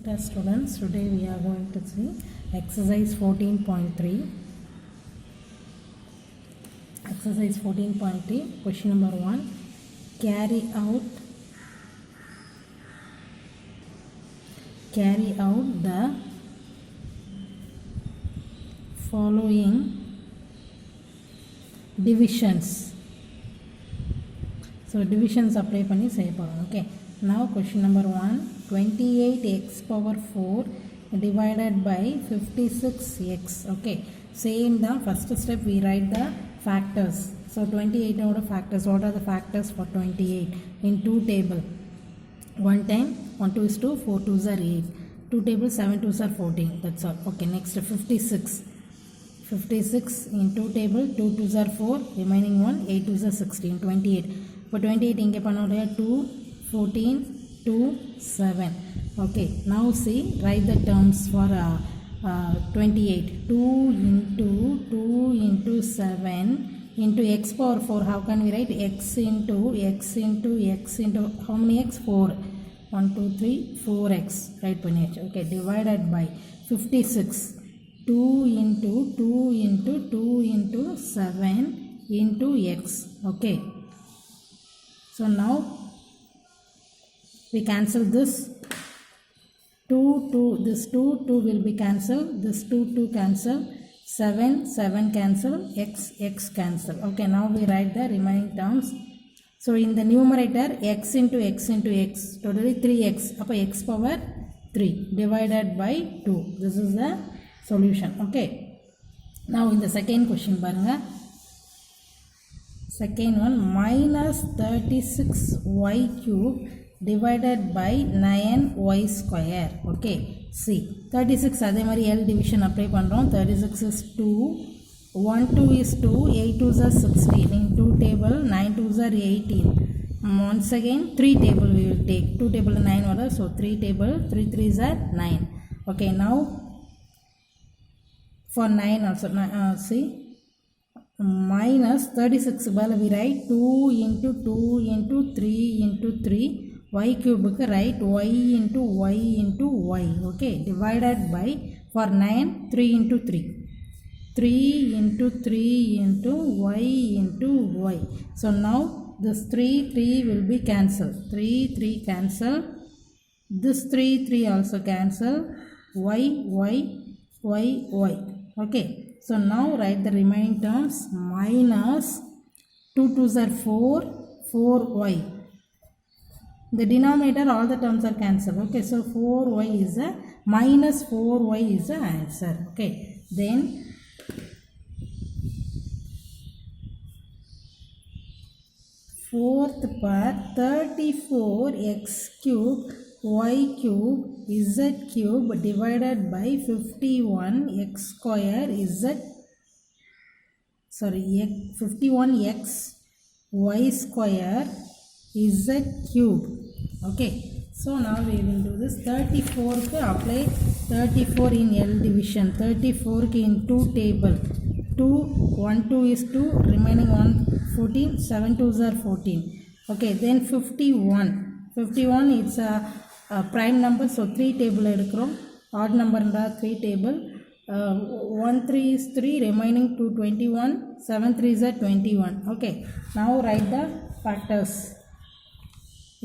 Dear students, today we are going to see exercise 14.3. Exercise 14.3, question number 1. Carry out the following divisions. So divisions apply பண்ணி செய்ய போறோம். Okay. Now question number 1, 28x power 4 divided by 56x. Okay. Same the first step we write the factors. So 28 order factors. What are the factors for 28? In two table. One time 1 2 is 2, 4 2s are 8. Two table 7 2s are 14. That's all. Okay. Next 56. 56 in two table 2 2s are 4. Remaining one 8 2s are 16. 28. For 28 இங்கே பண்ணோடைய 2 14 2 7. Okay, now see, write the terms for 28. 2 into 7 into x power 4. How can we write? X into how many x? 4. 1 2 3 4x. Right பண்ணியாச்சு. Okay, divided by 56. 2 into 7 into x. Okay. So now we cancel this 2 this 2 will be cancelled, this 2 cancel, 7 cancel, x cancel. Okay, now we write the remaining terms. So in the numerator x into x totally 3x, appa x power 3 divided by 2. This is the solution. Okay, now in the second question parunga. Second one, minus 36y cube divided by 9y square. Okay, see 36 அதே மாதிரி L division apply பண்றோம். 36 is 2, 1 2 is 2, 8 2s are 16. In 2 table 9 2s are 18. Once again 3 table we will take. 2 table 9 order, so 3 table 3 3s are 9. Okay, now for 9 also see minus 36 bala we write 2 into 3 into 3 y cube ku write y into y. Okay, divided by for 9 3 into 3 into y into y. So now this 3 will be cancelled. 3 cancel, this 3 also cancel, y. Okay, so now write the remaining terms. Minus 2 2s are 4y. The denominator all the terms are cancelled. Okay, so 4y is a minus 4y is the answer. Okay, then fourth part 34x cube y cube z cube divided by 51x square 51x y square z cube. Okay, so now we will do this. 34 ku apply 34 in L division. 34 ku in 2 table 2 1 2 is 2, remaining 1 14, 7 2s are 14. Okay, then 51 it's a prime number, so 3 table எடுக்கிறோம். odd number and 3 table 1 3 is 3, remaining 2 21, 7 3s are 21. Okay, now write the factors.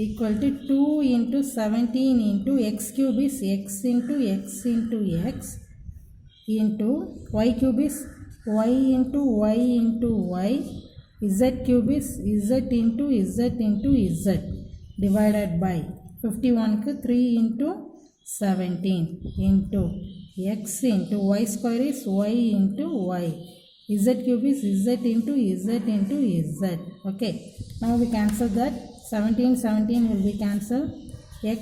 Equal to 2 into 17 into x cube is x into x into x into y cube is y into y into y, z cube is z into z into z divided by 51 ku 3 into 17 into x into y square is y into y, z cube is z into z into z. Okay, now we cancel that. 17 will be cancelled. X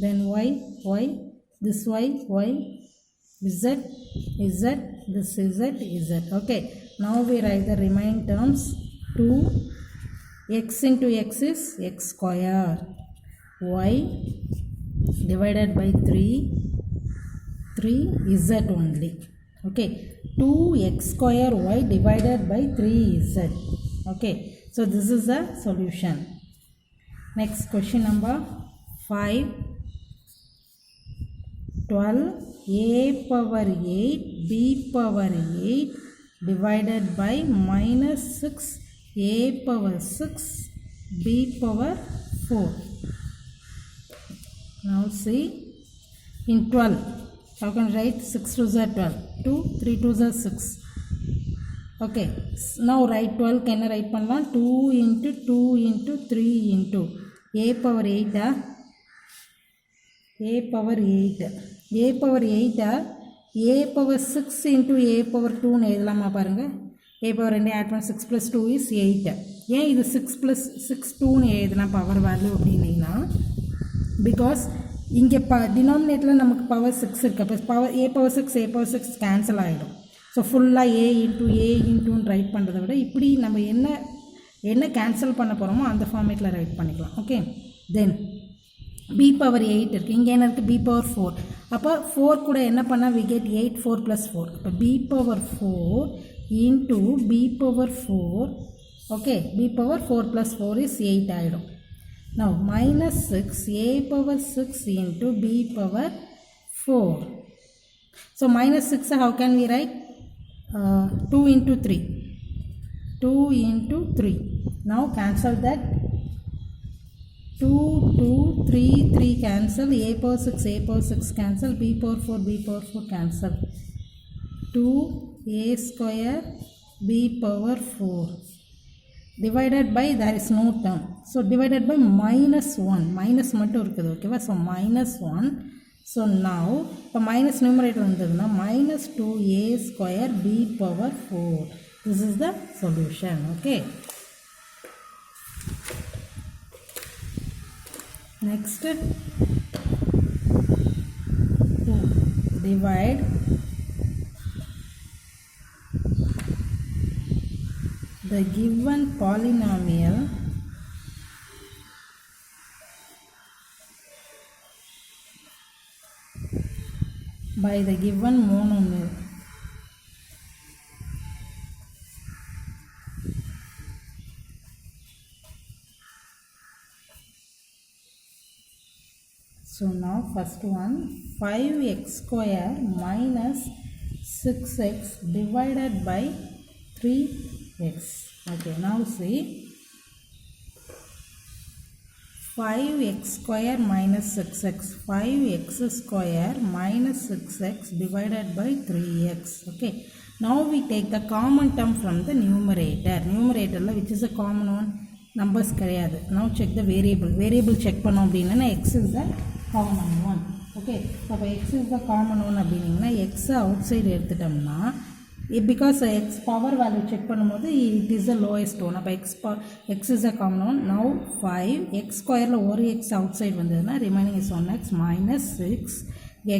then y, this y, z, this z. Okay, now we write the remaining terms. 2x into x is x square, y divided by 3 z only. Okay, 2x square y divided by 3z. Okay, so this is the solution. Next question number 5. 12 a power 8 b power 8 divided by minus 6 a power 6 b power 4. Now see in 12 how can I write 6 2s are 12 2 3 2s are 6. Okay, now write 12 can I write பண்ணலாம் 2 into 2 into 3 into a power 8 a power 8 a power 8 a power 6 into a power 2 னு எழுதலாமா பாருங்க a power 2 add பண்ண 6 plus 2 is 8. ஏன் இது 6 plus 6 2 னு எழுதுனா power value அப்படின்னா because இங்கே டினாமினேட்டரில் நமக்கு பவர் 6 இருக்குது அப்போ பவர் a power 6 கேன்சல் ஆகிடும். ஸோ ஃபுல்லாக a இன்ட்டுன்னு ரைட் பண்ணுறதை விட இப்படி நம்ம என்ன கேன்சல் பண்ண போகிறோமோ அந்த ஃபார்மேட்டில் ரைட் பண்ணிக்கலாம். ஓகே, தென் b power 8 இருக்குது, இங்கே என்ன இருக்குது b power 4. அப்போ 4 கூட என்ன பண்ணால் we get 8 4 plus 4. அப்போ b power 4 into b power 4. Okay, b power 4 plus 4 is 8 ஆகிடும். Now minus 6 a power 6 into b power 4. So minus 6 how can we write? 2 into 3. 2 into 3. Now cancel that. 2 2 3 3 cancel. A power 6 cancel. B power 4 cancel. 2 a square b power 4. Divided by, there is no term, so divided by minus 1, minus மட்டும் இருக்குது. ஓகேவா, so minus 1. so now இப்போ minus numerator வந்ததுன்னா minus 2a square b power 4. this is the solution. okay, next divide the given polynomial by the given monomial. So now first one, 5x square minus 6x divided by 3x. okay, now see 5x square minus 6x, 5x square minus 6x divided by 3x. okay, now we take the common term from the numerator which is a common one, numbers கிடையாது. now check the variable check பண்ணோம் அப்படின்னா x is the common one. okay, so x is the common one அப்படின்னா x outside எடுத்துட்டோம்னா because x power value check பண்ணும்போது it is the lowest one. அப்போ x is a common one. now 5 x squareல ஒரு x outside வந்ததுன்னா remaining is 1x minus 6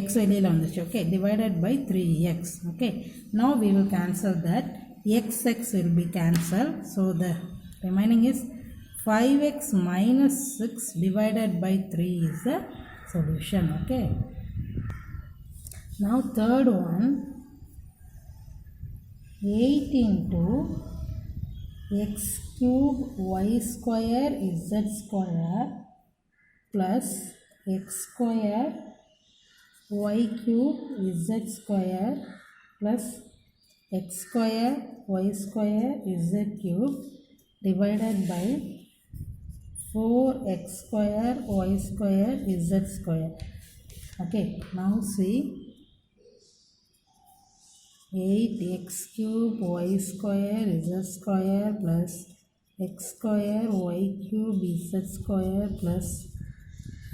x வெளியில் வந்துச்சு. okay, divided by 3x. okay, now we will cancel that. x will be cancelled, so the remaining is 5x minus 6 divided by 3 is the solution. okay, now third one, 8 into x cube y square z square plus x square y cube z square plus x square y square z cube divided by 4x square y square z square. okay, now see 8x cube y square z square plus x square y cube z square plus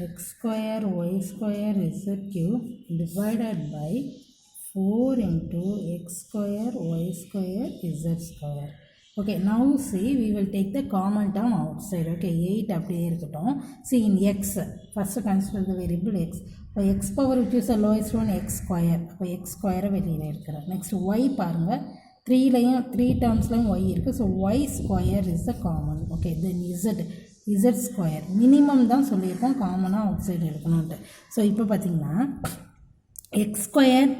x square y square z cube divided by 4 into x square y square z square. okay, now see we will take the common term outside. okay, 8 அப்படியே இருக்கட்டும். see in x first consider the variable x. இப்போ x power which is the lowest one x square. அப்போ x square வெளியில் இருக்கிறார். next y பாருங்கள், 3 termsலையும் y இருக்குது. So y square is the common. okay, then z square minimum தான் சொல்லியிருக்கோம், காமனாக out side எடுக்கணுன்ட்டு. So இப்போ பார்த்தீங்கன்னா x square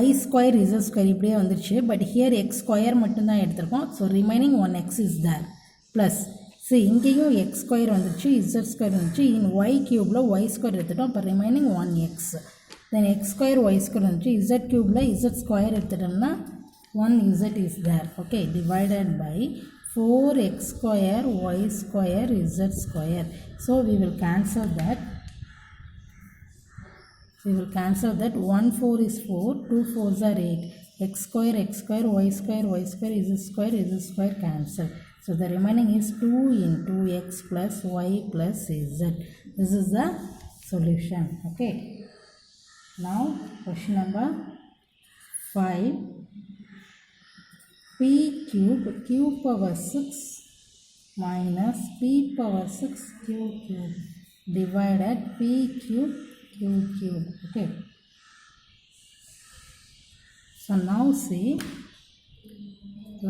y square z square இப்படியே வந்துருச்சு. பட் ஹியர் x square மட்டும்தான் எடுத்திருக்கோம். So remaining 1x is there plus see இங்கேயும் x square வந்துருச்சு, z square வந்துருச்சு. இன் y cube y square எடுத்துட்டோம். அப்போ remaining 1x. then x square y square வந்துச்சு z cube z square எடுத்துட்டோம்னா 1z is there. Okay, divided by 4x square y square z square. So we will cancel that. 1 4 is 4, 2 4s are 8. X square, y square, z square cancel. So the remaining is 2 into x plus y plus z. This is the solution. Okay. Now question number 5. P cube q power 6 minus p power 6 q cube divided p cube q cube. Okay. So now see,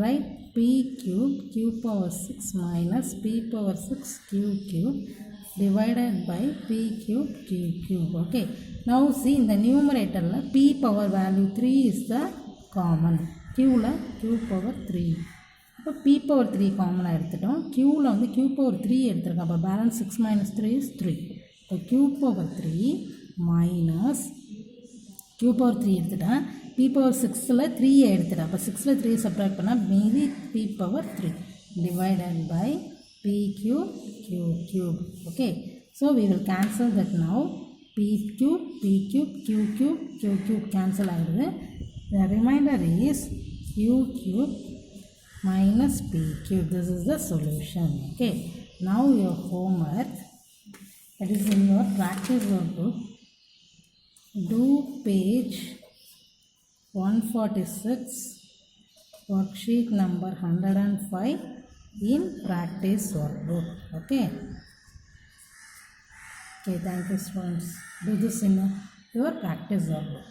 write p cube q power 6 minus p power 6 q cube divided by p cube q cube. Okay. Now see, in the numerator p power value 3 is the common. q q power 3. இப்போ p power 3 common எடுத்துட்டோம். q வந்து q power 3 எடுத்துருக்கோம். அப்போ balance 6 minus 3 is 3. இப்போ q power 3 minus q power 3 எடுத்துட்டேன். p power 6ல 3 எடுத்துட்டேன். அப்போ 6ல 3 subtract பண்ணால் மீதி p power 3 divided by p cube q cube. Okay. So we will cancel that now. p cube, q cube cancel ஆகிடுது. The remainder is q cube minus p cube. This is the solution. Okay. Now your homework, that is in your practice workbook, do page 146, worksheet number 105 in practice workbook. Okay. Okay, thank you students. Do this in your practice workbook.